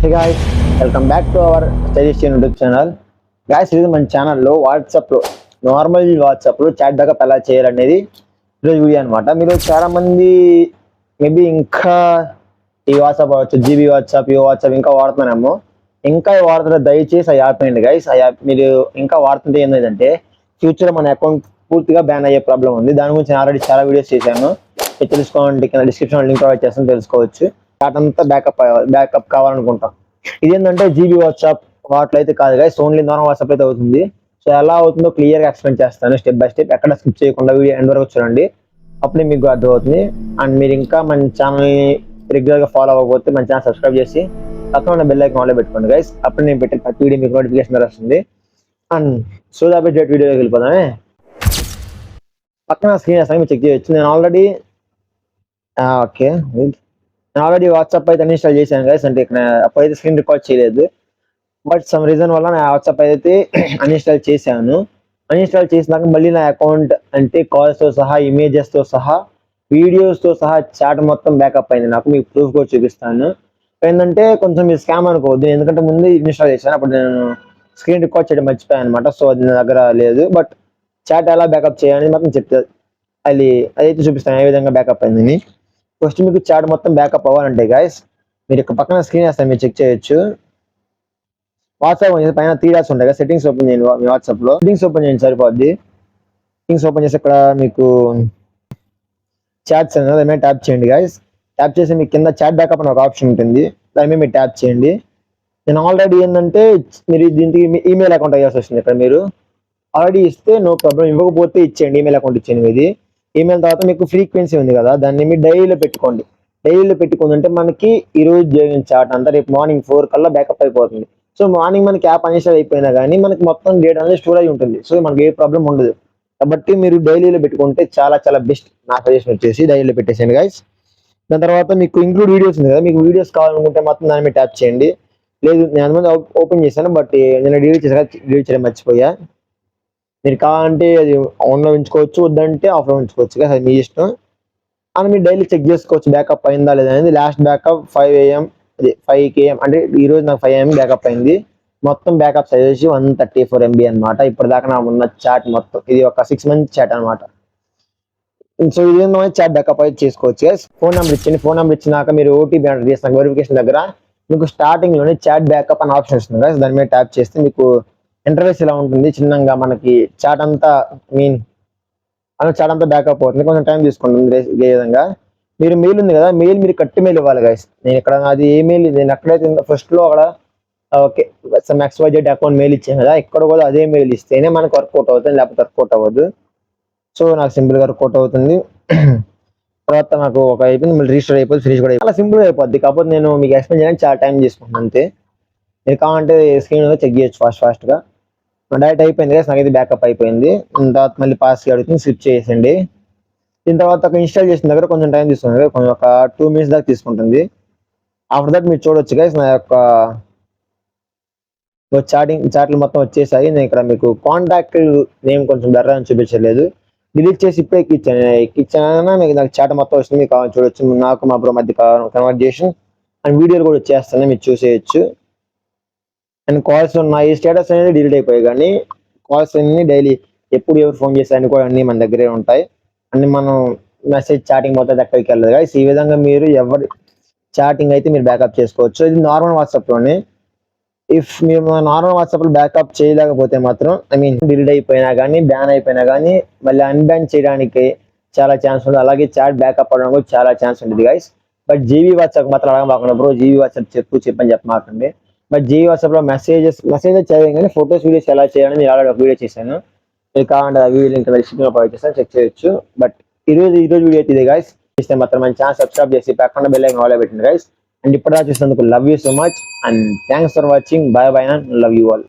Hey guys, welcome back to our Suggestion YouTube channel. Guys, ఇది మన ఛానల్లో వాట్సాప్లో నార్మల్ వాట్సాప్లో చాట్ బ్యాకప్ ఎలా చేయాలనేది ఈరోజు వీడియో అనమాట. మీరు చాలా మంది మేబీ ఇంకా ఈ వాట్సాప్ అవ్వచ్చు, జీబీ వాట్సాప్, ఈ వాట్సాప్ ఇంకా వాడుతున్నారేమో. ఇంకా వాడుతుంటే దయచేసి ఆ యాప్ అండి గైస్. ఆ యాప్ మీరు ఇంకా వాడుతుంటే ఏంటంటే ఫ్యూచర్లో మన అకౌంట్ పూర్తిగా బ్యాన్ అయ్యే ప్రాబ్లం ఉంది. దాని గురించి నేను ఆల్రెడీ చాలా వీడియోస్ చేశాను. తెలుసుకోండి, కింద డిస్క్రిప్షన్లో లింక్ ప్రొవైడ్ చేస్తాను, తెలుసుకోవచ్చు. అంతా బ్యాకప్ కావాలనుకుంటాం. ఇదేంటంటే జీబీ వాట్సాప్ వాటిలో అయితే కాదు గైస్, ఓన్లీ నార్మల్ వాట్సాప్ అయితే అవుతుంది. సో ఎలా అవుతుందో క్లియర్గా ఎక్స్ప్లెయిన్ చేస్తాను స్టెప్ బై స్టెప్. ఎక్కడ స్కిప్ చేయకుండా వీడియో ఎండ్ వరకు చూడండి, అప్పుడే మీకు అర్థమవుతుంది. అండ్ మీరు ఇంకా మన ఛానల్ని రెగ్యులర్గా ఫాలో అవ్వకపోతే మన ఛానల్ సబ్స్క్రైబ్ చేసి పక్కన ఉన్న బెల్ ఐకాన్ ఆన్లో పెట్టుకోండి గైస్. అప్పుడు నేను పెట్టిన ప్రతి వీడియో మీకు నోటిఫికేషన్ వస్తుంది. అండ్ సో దాట్ వీడియోకి వెళ్ళిపోదామే. పక్కన స్క్రీన్ వేస్తాను, మీరు చెక్ చేయొచ్చు. నేను ఆల్రెడీ వాట్సాప్ అయితే అన్ఇన్స్టాల్ చేశాను గైస్. అంటే ఇక్కడ అప్పుడైతే స్క్రీన్ రికార్డ్ చేయలేదు, బట్ సమ్ రీజన్ వల్ల నా వాట్సాప్ అయితే అన్ఇన్స్టాల్ చేశాను. అన్ఇన్స్టాల్ చేసినాక మళ్ళీ నా అకౌంట్ అంటే కాల్స్తో సహా, ఇమేజెస్తో సహా, వీడియోస్తో సహా చాట్ మొత్తం బ్యాకప్ అయింది. నాకు మీకు ప్రూఫ్ కూడా చూపిస్తాను. ఏంటంటే కొంచెం మీరు స్కామ్ అనుకోవద్దు, ఎందుకంటే ముందు ఇన్స్టాల్ చేశాను, అప్పుడు నేను స్క్రీన్ రికార్డ్ చేయడం మర్చిపోయాను అనమాట. సో అది నా దగ్గర లేదు. బట్ చాట్ ఎలా బ్యాకప్ చేయాలని మాత్రం చెప్తాను. అదైతే చూపిస్తాను ఏ విధంగా బ్యాకప్ అయిందని. ఫస్ట్ మీకు చాట్ మొత్తం బ్యాకప్ అవ్వాలంటే గైస్, మీరు ఇక్కడ పక్కన స్క్రీన్ వేస్తాను, మీరు చెక్ చేయొచ్చు. వాట్సాప్ పైన 3 డాట్స్ ఉంటాయి కదా, సెట్టింగ్స్ ఓపెన్ చేయండి. మీ వాట్సాప్లో సెట్టింగ్స్ ఓపెన్ చేయండి, సరిపోద్ది. సెట్టింగ్స్ ఓపెన్ చేసి ఇక్కడ మీకు చాట్స్ అనేది దాని మీద ట్యాప్ చేయండి గైస్. ట్యాప్ చేసి మీకు కింద చాట్ బ్యాకప్ అని ఒక ఆప్షన్ ఉంటుంది, దాని మీద మీరు ట్యాప్ చేయండి. నేను ఆల్రెడీ ఏంటంటే మీరు దీనికి ఈమెయిల్ అకౌంట్ అయ్యాల్సి వస్తుంది. ఇక్కడ మీరు ఆల్రెడీ ఇస్తే నో ప్రాబ్లం, ఇవ్వకపోతే ఇచ్చేయండి, ఈమెయిల్ అకౌంట్ ఇచ్చేయండి. ఇది ఈమెయిల్ తర్వాత మీకు ఫ్రీక్వెన్సీ ఉంది కదా, దాన్ని మీరు డైలీలో పెట్టుకోండి. డైలీలో పెట్టుకుంటే మనకి ఈరోజు జరిగిన చాట్ అంతా రేపు మార్నింగ్ 4 కల్లా బ్యాకప్ అయిపోతుంది. సో మార్నింగ్ మనకి యాప్ అన్ఇన్స్టాల్ అయిపోయినా కానీ మనకి మొత్తం డేటా అనేది స్టోర్ అయి ఉంటుంది. సో మనకి ఏ ప్రాబ్లం ఉండదు. కాబట్టి మీరు డైలీలో పెట్టుకుంటే చాలా చాలా బెస్ట్. నా సజెషన్ వచ్చేసి డైలీలో పెట్టేసేయండి గైస్. దాని తర్వాత మీకు ఇంక్లూడ్ వీడియోస్ ఉంది కదా, మీకు వీడియోస్ కావాలనుకుంటే మాత్రం దాని మీద ట్యాప్ చేయండి. లేదు, నేను అంతమంది ఓపెన్ చేశాను, బట్ నేను డిలీట్ చేయడం మర్చిపోయా. మీరు కావాలంటే అది ఆన్లో ఉంచుకోవచ్చు, వద్దంటే ఆఫ్లో ఉంచుకోవచ్చు కదా, అది మీ ఇష్టం. అని మీరు డైలీ చెక్ చేసుకోవచ్చు బ్యాకప్ అయిందా లేదా అనేది. లాస్ట్ బ్యాకప్ 5 AM, అదే 5 AM, అంటే ఈరోజు నాకు 5 AM బ్యాకప్ అయింది. మొత్తం బ్యాకప్ సైజ్ వచ్చి 134 MB అనమాట. ఇప్పటిదాకా నాకు ఉన్న చాట్ మొత్తం, ఇది ఒక 6 మంత్స్ చాట్ అనమాట. సో ఇది చాట్ బ్యాకప్ అయితే చేసుకోవచ్చు. ఫోన్ నెంబర్ ఇచ్చింది, ఫోన్ నెంబర్ ఇచ్చినాక మీరు ఓటీపీ ఎంటర్ చేసిన వెరిఫికేషన్ దగ్గర మీకు స్టార్టింగ్ లోనే చాట్ బ్యాకప్ అని ఆప్షన్ వస్తుంది కదా, దాని మీద ట్యాప్ చేస్తే మీకు ఇంటర్ఫేస్ ఇలా ఉంటుంది. చిన్నగా మనకి చాట్ అంతా చాట్ అంతా బ్యాకప్ అవుతుంది, కొంచెం టైం తీసుకుంటుంది. ఇదే విధంగా మీరు మెయిల్ ఉంది కదా, మెయిల్ మీరు కట్టి మెయిల్ ఇవ్వాలి గైస్. నేను ఇక్కడ అది ఏ మెయిల్, నేను ఎక్కడైతే ఫస్ట్ లో అక్కడ ఓకే XYZ అకౌంట్ మెయిల్ ఇచ్చాను కదా, ఇక్కడ కూడా అదే మెయిల్ ఇస్తేనే మనకు వర్కౌట్ అవుతుంది, లేకపోతే వర్కౌట్ అవ్వదు. సో నాకు సింపుల్ గా వర్కౌట్ అవుతుంది. తర్వాత నాకు ఒక అయిపోయింది, మళ్ళీ రిజిస్టర్ అయిపోతుంది, ఫినిష్ కూడా చాలా సింపుల్ గా అయిపోద్ది. కాకపోతే నేను మీకు ఎక్స్ప్లెయిన్ చేయడానికి చాలా టైం తీసుకుంటున్నాను అంతే. మీరు కావాలంటే స్క్రీన్ చెక్ చేయొచ్చు ఫాస్ట్ గా. డైరెక్ట్ అయిపోయింది కదా, నాకైతే బ్యాకప్ అయిపోయింది. తర్వాత మళ్ళీ పాస్ అడుగుతుంది, స్విచ్ చేసేయండి. దీని తర్వాత ఒక ఇన్స్టాల్ చేసిన దగ్గర కొంచెం టైం తీసుకుంటుంది, కొంచెం ఒక 2 minutes దాకా తీసుకుంటుంది. ఆఫ్టర్ దట్ మీరు చూడొచ్చు గైస్, నా యొక్క చాట్లు మొత్తం వచ్చేసాయి. నేను ఇక్కడ మీకు కాంటాక్ట్ నేమ్ కొంచెం బెర్ర అని చూపించలేదు, డిలీట్ చేసి ఇప్పుడే ఎక్కిచ్చానా మీకు నాకు చాట్ మొత్తం వస్తుంది. మీకు చూడొచ్చు, నాకు మా బ్రో మధ్య కన్వర్జేషన్ అండ్ వీడియోలు కూడా వచ్చేస్తాయి, మీరు చూసేయచ్చు. అండ్ కాల్స్ ఉన్నాయి, స్టేటస్ అనేది డిలీట్ అయిపోయాయి, కానీ కాల్స్ అన్ని డైలీ ఎప్పుడు ఎవరు ఫోన్ చేశారని కూడా అన్ని మన దగ్గరే ఉంటాయి. అన్ని మనం మెసేజ్ చాటింగ్ మొత్తం ఎక్కడికి వెళ్ళదు గైస్. ఈ విధంగా మీరు ఎవరి చాటింగ్ అయితే మీరు బ్యాకప్ చేసుకోవచ్చు. ఇది నార్మల్ వాట్సాప్లోనే. ఇఫ్ మీరు నార్మల్ వాట్సాప్లో బ్యాకప్ చేయలేకపోతే మాత్రం, డిలీట్ అయిపోయినా కానీ, బ్యాన్ అయిపోయినా కానీ మళ్ళీ అన్బ్యాన్ చేయడానికి చాలా ఛాన్స్ ఉంటుంది. అలాగే చాట్ బ్యాకప్ అవడానికి కూడా చాలా ఛాన్స్ ఉంటుంది గైస్. బట్ జీబీ వాట్సాప్ మాత్రం అలా మాకుండా బ్రో, జీబీ వాట్సాప్ చెప్పని చెప్పమాకండి. బట్ జీబీ వాట్సాప్ లో మెసేజెస్ చదివాం, కానీ ఫొటోస్ వీడియోస్ ఎలా చేయాలని నేను ఆల్రెడీ ఒక వీడియో చేశాను. మీరు కావాలంటే ఆ వీడియో లింక్ డిస్క్రిప్షన్లో ప్రొవైడ్ చేస్తాను, చెక్ చేయొచ్చు. బట్ ఈరోజు వీడియో అయితే ఇది గైస్. ఇస్తే మాత్రం మన ఛానల్ సబ్స్క్రైబ్ చేసి పక్కన బెల్ ఐకాన్ ఆన్లో పెట్టండి గైస్. అండ్ ఇప్పటిదాకా చూసినందుకు love you so much and thanks for watching. By by and love you all.